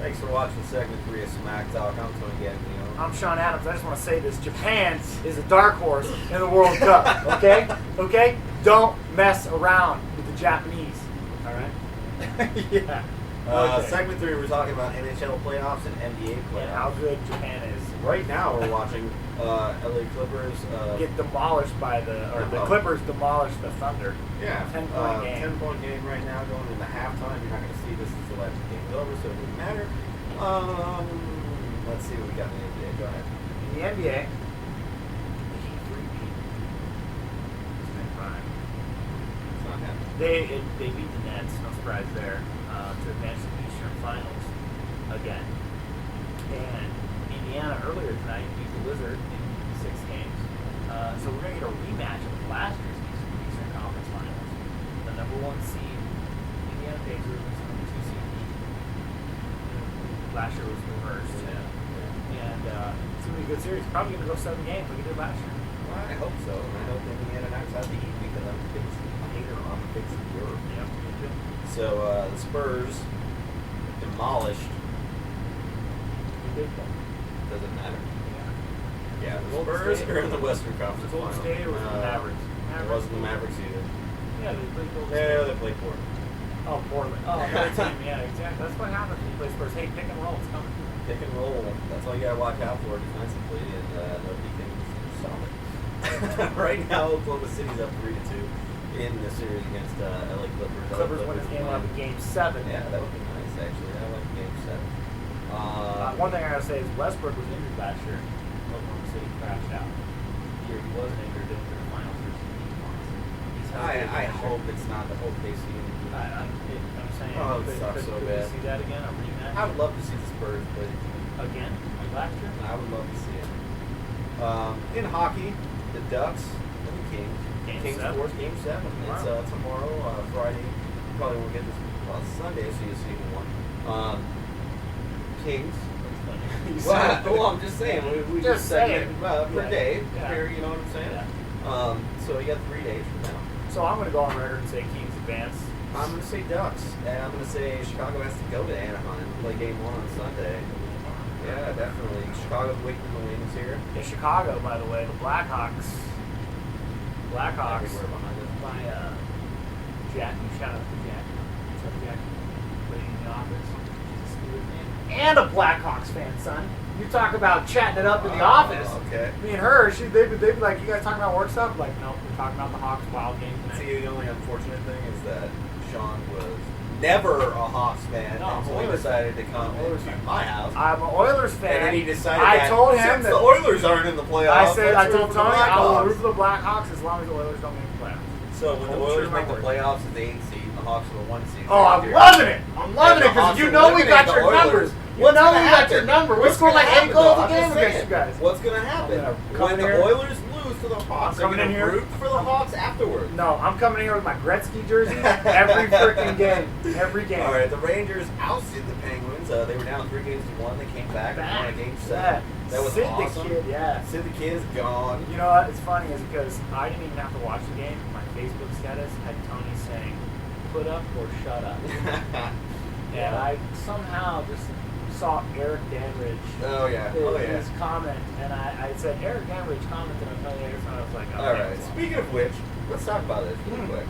Thanks for watching segment 3 of Smacktalk. I'm Tony Gaglione. I'm Shawn Adams. I just want to say this. Japan is a dark horse in the World Cup, okay? Okay? Don't mess around with the Japanese, all right? Yeah. Okay. Segment 3, we're talking about NHL playoffs and NBA playoffs. And how good Japan is. Right now, we're watching LA Clippers Get demolished by the Clippers demolish the Thunder. Yeah, 10-point game. 10-point game right now, going into halftime. You're not going to see this until after the game's over, so it doesn't matter. Let's see what we got in the NBA. Go ahead. In the NBA, it's been prime. It's not happening. They beat the Nets, no surprise there, to advance to the Eastern Finals again. And Indiana earlier tonight beat the Wizards in 6 games. So we're going to get a rematch of last year's Eastern Conference Finals. The number 1 seed, Indiana Pacers, was the number 2 seed. Last year was reversed. And it's going to be a good series. Probably going to go 7 games like it did last year. Well, I hope so. And I hope Indiana knocks out the Heat because I'm a hater on the Big City Europe. Yep. So the Spurs demolished. Doesn't matter. Yeah, the Spurs are in the Western Conference Golden Finals. State or was it the Mavericks? It wasn't the Mavericks either. Yeah, they played Golden Yeah, State. they played Portland. Oh, Portland. Oh, another team. Yeah, exactly. That's what happens when you play Spurs. Hey, pick and roll. It's coming. Pick and roll. That's all you gotta watch out for defensively, and nobody can stop it. Right now, Oklahoma City's up 3-2 in the series against LA Clippers. Clippers win this game up in Game 7. Yeah, that would be nice actually. I like Game 7. One thing I gotta say is Westbrook was injured last year. Oklahoma City crashed out. The year he wasn't injured in the finals versus the Heat. I hope it's not the whole KC. I'm saying. Oh, it sucks so bad. See that again? A rematch? I would love to see the Spurs play Again? Like last year? I would love to see it. In hockey, the Ducks and the Kings. Game 7. Force Game 7. It's tomorrow, Friday. You probably won't get this Sunday, so you'll see one. Kings. Well, I'm just saying. We Just saying. Per day. Yeah. Here, you know what I'm saying? Yeah. So you got 3 days from now. So I'm gonna go on record and say Kings advance. I'm going to say Ducks, and I'm going to say Chicago has to go to Anaheim and play Game 1 on Sunday. Yeah, definitely. Chicago's waiting in the wings here. In Chicago, by the way, the Blackhawks Everywhere behind us. by Jackie. Shout out to Jackie. What's up, Jackie? Living in the office. She's a Steelers fan. And a Blackhawks fan, son. You talk about chatting it up in the office. Okay. Me and her, they'd be like, you guys talking about work stuff? Like, no, we're talking about the Hawks wild game tonight. See, the only unfortunate thing is that Shawn was never a Hawks fan, No, and so he decided to come to my house. I'm an Oilers fan. And then he decided I that told him since that the Oilers aren't in the playoffs, I told root for the Tony I will root Blackhawks. for the Blackhawks as long as the Oilers don't make the playoffs. So when the Hold Oilers true to my make the word. playoffs as the 8th seed, and the Hawks are the 1 seed. Oh, I'm loving it. I'm loving it because you know we got your numbers. You What's know we gonna got your happen? number. We What's scored like gonna 8 goals happen, a game though? I'm just against saying. you guys. What's going to happen? I'm gonna come When the here. Oilers lose to the Hawks, I'm I'm coming going in to here. root for the Hawks afterwards. No, I'm coming here with my Gretzky jersey every freaking game. Every game. All right, the Rangers ousted the Penguins. They were down 3-1. They came back and won a Game 7. That was Sid awesome. the Kid, yeah. Sid the Kid is gone. You know what? It's funny is because I didn't even have to watch the game. My Facebook status had Tony saying, "Put up or shut up," and I somehow just saw Eric Danridge. Oh yeah. His comment, and I said Eric Danridge commented on Tony Anderson. I was like, oh, All right. Speaking of which, let's talk about this really quick.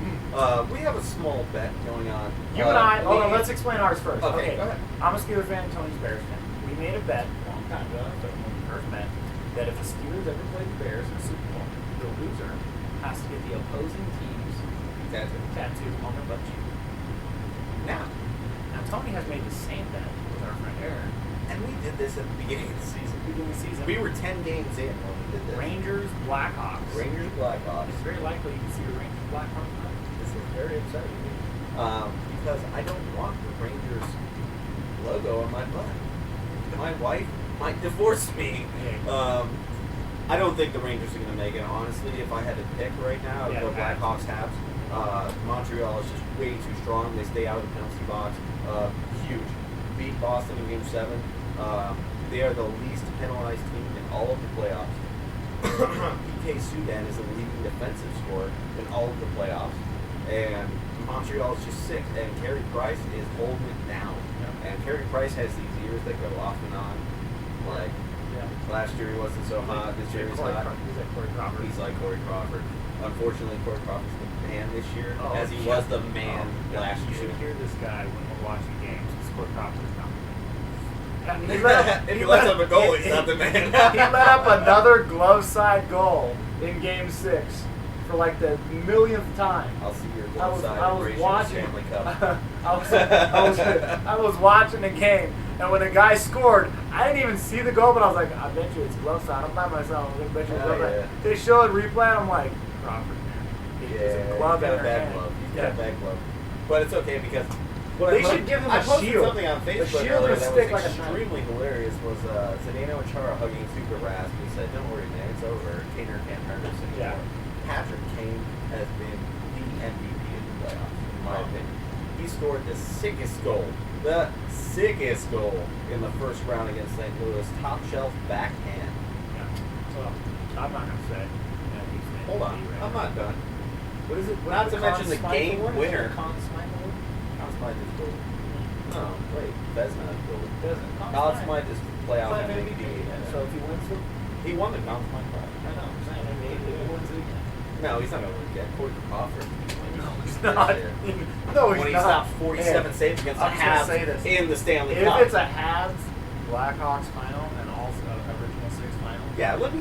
We have a small bet going on. You and I. Hold on. Let's explain ours first. Okay, go ahead. I'm a Steelers fan. Tony's a Bears fan. We made a bet a long time ago. So when we first met, that if the Steelers ever played the Bears in the Super Bowl, the loser has to get the opposing team's tattoo on their butt cheek. Now Tony has made the same bet with our friend Aaron. And we did this at the beginning of the season. We were 10 games in when we did this. Rangers, Blackhawks. Blackhawks. It's very likely you can see the Rangers, Blackhawks tonight. This is very upsetting to me. Because I don't want the Rangers logo on my butt. My wife might divorce me. I don't think the Rangers are going to make it, honestly. If I had to pick right now, I would go Blackhawks, Habs. Montreal is just way too strong. They stay out of the penalty box. Huge. Beat Boston in Game 7. They are the least penalized team in all of the playoffs. PK Subban is the leading defensive scorer in all of the playoffs. And Montreal is just sick. And Carey Price is holding it down. And Carey Price has these years that go off and on. Like, last year he wasn't so hot. This year he's hot. He's like Corey Crawford. He's like Corey Crawford. Unfortunately, Corey Crawford's the man this year, as he was the man last You year. should hear this guy when we're watching games. It's Corey Crawford. If he lets up a goal, he's not the man. He let up another glove side goal in Game 6 for like the millionth time. I'll see your I was side watching. Stanley Cup. I was watching the game, and when the guy scored, I didn't even see the goal, but I was like, I bet you it's glove side. I'm by myself. I bet you it's glove side. They showed replay, and I'm like, Crawford, man. There's a glove he's got in a their bad hand. glove. He's got a bad glove. But it's okay because They should give him I a posted shield. something on Facebook shield earlier or that stick was like a extremely hilarious. Was Zdeno and Chara hugging Super Rasp. He said, "Don't worry, man, it's over. Kaner can't hurt us anymore." Yeah. Patrick Kane has been the MVP of the playoffs, in my opinion. He scored the sickest goal in the first round against St. Louis. Top shelf backhand. Yeah. Well, I'm not gonna say. that he's the Hold on, MVP right I'm now. not done. What is it? Not to mention the game winner. Conn Smythe Award? Conn Smythe is gold. No, wait, Vezina is gold. Doesn't Conn Smythe is playoff Conn Smythe MVP. So if he wins it, He won the Conn Smythe Prize. I know. I'm saying if he wins it again. No, he's not going to win yet. Corey Crawford. No, he's not. No, he's When he not. stopped 47 saves against the I'm just gonna say Habs this. in the Stanley If Cup. it's a Habs Blackhawks final and also original 6 final. Let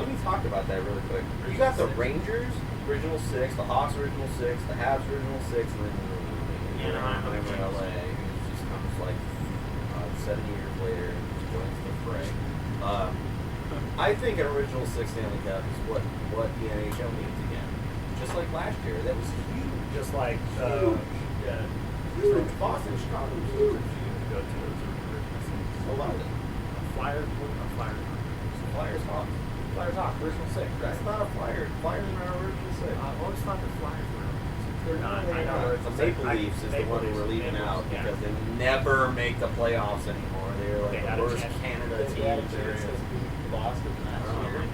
me talk about that really quick. You got the Rangers original 6, the Hawks original 6, the Habs original 6, and then LA, who just comes like 7 years later and just joins the fray. I think an original 6 Stanley Cup is what the NHL needs again. Just like last year, that was huge. Just like Huge. yeah, Huge. Boston, Chicago, huge. go to those A lot of it. Flyers, Flyers, Hawks. Flyers Hawks, original 6. That's not a Flyer. Flyers are our original 6. I always thought the Flyers were. They're not. I know. The Maple Leafs is the one who we're leaving out because they never make the playoffs anymore. They're like They had the a worst chance. Canada They team had a there chance is. to beat Boston last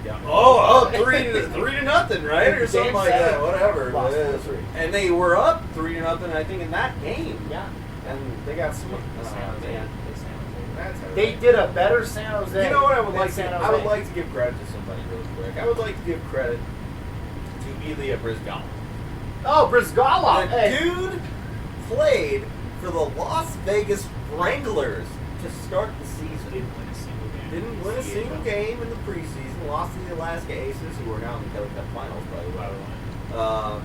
year. Oh, 3-0, right? Or something Game like that. 7. Whatever. Lost it is. 4-3. And they were up 3-0, I think, in that game. Yeah. And they got smoked. Man. That's how They did a better San Jose. You know what I would than like to? San I would Jose. like to give credit to somebody really quick. I would like to give credit to Ilya Brizgalov. Oh, Brizgalov. The Hey. dude played for the Las Vegas Wranglers to start the season. Didn't win a single game in the preseason. Lost to the Alaska Aces, who are now in the Kelly Cup Finals, by the way.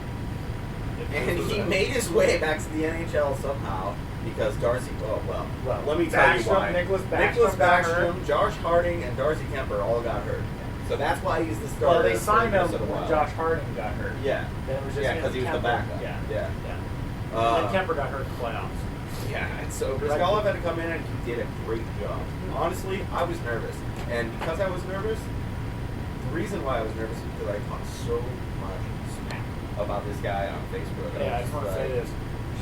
And he made his way back to the NHL somehow because Darcy. Well, let me tell you why. Nicholas Nicholas Backstrom got hurt. Backstrom, Josh Harding, and Darcy Kemper all got hurt. So that's why he's the starter. Well, they for signed him Minnesota when Wild. Josh Harding got hurt. Yeah. Then it was just Yeah, him because he was and the Kemper. backup. Yeah. Yeah. And then Kemper got hurt in the playoffs. Yeah, and so Brizgalov had to come in and he did a great job. Honestly, I was nervous. And because I was nervous, the reason why I was nervous is because I caught so much smack about this guy on Facebook. Yeah, I just want to say this.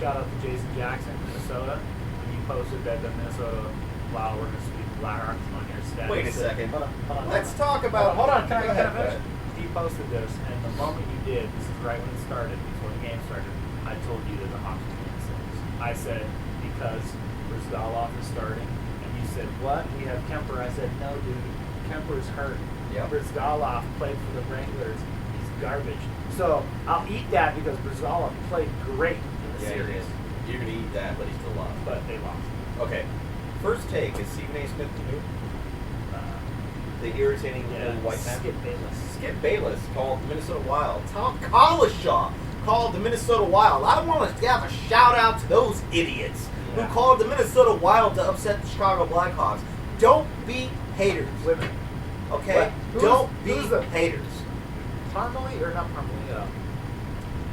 Shout out to Jason Jackson, Minnesota. When you posted that the Minnesota Wild were going to sweep the Blackhawks on your status. Wait a second. Hold on. Let's talk about. Hold on, can I Go ahead, finish? He posted this, and the moment you did, this is right when it started, before the game started, I told you that the Hawks were going to six. I said, because Brizgalov is starting, and you said, what? We have Kemper. I said, no, dude. Kemper's hurt. Yep. Brizgalov played for the Wranglers. He's garbage. So I'll eat that because Brizgalov played great in the Yeah, he series. did. You're going to eat that, but he still lost. But they lost. Okay. First take is Stephen A. Smith the new? The irritating little white man. Skip Bayless. Skip Bayless called the Minnesota Wild. Tom Collishaw called the Minnesota Wild. I want to have a shout out to those idiots who called the Minnesota Wild to upset the Chicago Blackhawks. Don't be haters. Women. Okay? Don't be haters. Parmalee, or not Parmalee,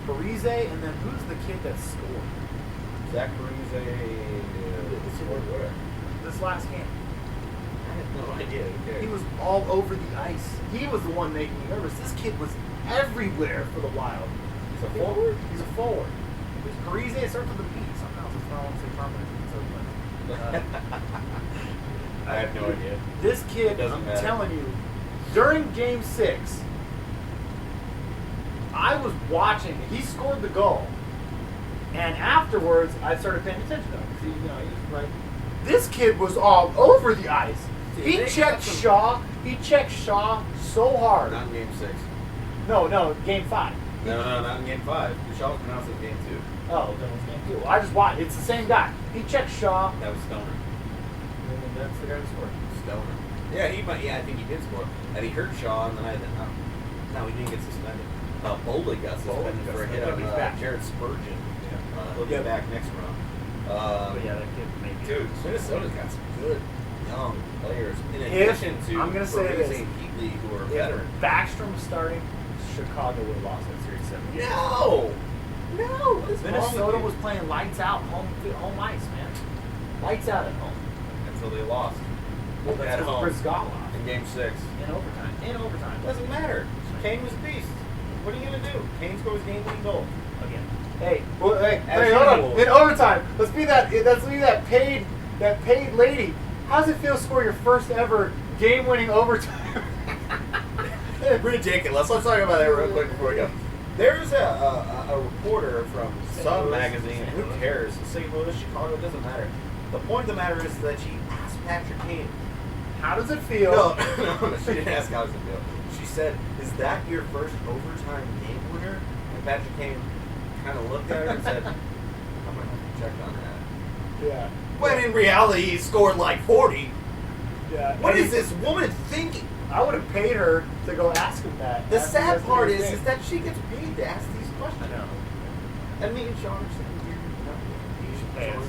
Parise, and then who's the kid that scored? Zach Parise scored where? This last game. I have no idea. He was all over the ice. He was the one making me nervous. This kid was everywhere for the Wild. He's a forward? He's a forward. There's Parise, it starts with a P. Somehow it's not want to say Parmalee. I have no idea. This kid, Doesn't I'm matter. telling you, during Game 6, I was watching. He scored the goal, and afterwards, I started paying attention to him. See, he was right This kid was all over the ice. Dude, He they checked got some- Shaw. He checked Shaw so hard. Not in Game 6. No, Game 5. No, not in Game 5. Shaw was pronounced in Game 2. Oh, then it was Game 2. Well, I just watched. It's the same guy. He checked Shaw. That was Stoner. And that's the guy who scored. Stoner. Yeah, I think he did score. And he hurt Shaw, and then no, he didn't get suspended. Bowley got suspended for a hit on Jared Spurgeon. He'll be back next round. But yeah, that kid maybe. Dude, Minnesota's got some good young players. In If- addition to I'm gonna say Parise this. and Heatley, who are If veterans. Backstrom was starting, Chicago would have lost that series 7 games. No! What is Minnesota wrong with was playing lights out, home ice, man. Lights out at home. you? Until they lost Well, at that's home Brizgalov in Game 6. in overtime. Doesn't matter. Kane was a beast. What are you gonna do? Kane scores game-winning goal. Again. Hey, As hold on. usual. In overtime, let's be that paid lady. How does it feel to score your first ever game-winning overtime? Ridiculous. Let's talk about that real quick before we go. There's a reporter from Sun magazine. Who cares? St. Louis, Chicago, it doesn't matter. The point of the matter is that she asked Patrick Kane. How does it feel? No, she didn't ask how does it feel. She said, "Is that your first overtime game winner?" And Patrick Kane kind of looked at her and said, "I'm gonna have to check on that." Yeah. When in reality, he scored like 40. Yeah. What is this woman thinking? I would have paid her to go ask him that. The Ask him sad that's part the is thing. that she gets paid to ask these questions. I know. And me and Shawn are sitting here, You should pay us. You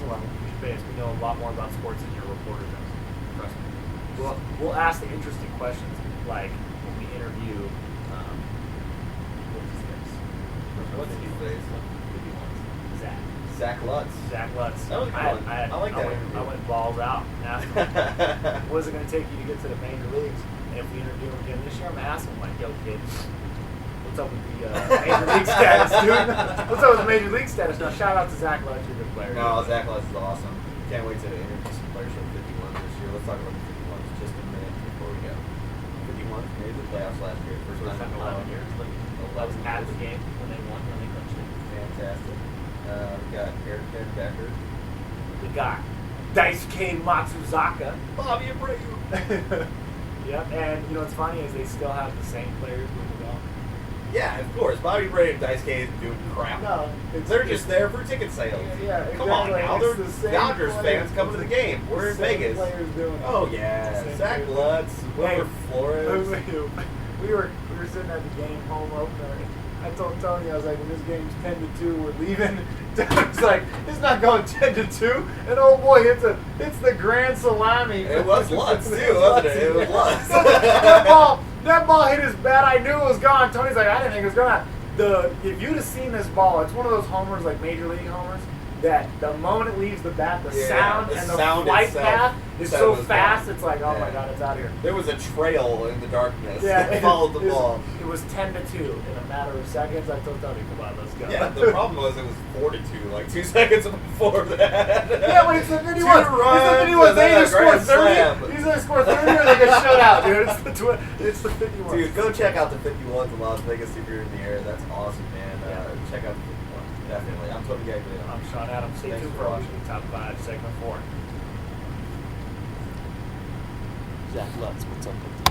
should pay us. We know a lot more about sports than your reporter does. Trust me. We'll ask the interesting questions, like when we interview. What's his face? Zach. Zach Lutz. Zach Lutz. That was a good one. I like that interview. I went balls out and asked him, what is it going to take you to get to the major leagues? And if we interview him again this year, I'm going to ask him, like, yo, kid, what's up with the major league status, dude? What's up with the major league status? Now, shout out to Zach Lutz, you're a good player. No, Zach Lutz is awesome. Can't wait to interview some players from 51 this year. Let's talk about the 51s just a minute before we go. 51 made the playoffs last year. First time in 11 years. I was at the game when they won, when they clinched it. Fantastic. We got Eric Becker. We got Daisuke Matsuzaka. Bobby Abreu. Yep, and you know what's funny is they still have the same players moving on. Yeah, of course. Bobby Abreu and Daisuke isn't doing crap. No, They're just there for ticket sales. Yeah, Come on exactly. now. It's They're the same Dodgers players. fans coming to the game. We're in The same Vegas. Players doing it. Oh, The yeah. same Zach players. Lutz, Wilmer Flores. We were sitting at the game home opener. I told Tony, I was like, when this game's 10-2, we're leaving. Tony's like, it's not going 10-2. And oh boy, hits the grand salami. It was Lutz, too, wasn't it? It was Lutz. that ball hit his bat. I knew it was gone. Tony's like, I didn't think it was gonna. If you'd have seen this ball, it's one of those homers, like major league homers, that the moment it leaves the bat, the sound the and the sound flight itself path is said so it was fast. gone. It's like, oh my Yeah. god, it's out of here. There was a trail in the darkness Yeah, that followed the ball. It was 10-2 in a matter of seconds. I told Tony, come on, let's go. Yeah, the problem was it was 4-2, like 2 seconds before that. Yeah, but it's the 51. Two runs They either and then a score grand 30, slam. they either score 30 or they get shut out, dude. It's the 51. Dude, go check out the 51s in Las Vegas if you're in the area. That's awesome, man. Check out the 51. Definitely. I'm Tony Gaglione. I'm Shawn Adams. Stay Thanks tuned for for watching. Top 5, Segment 4. Zach Lutz, what's up with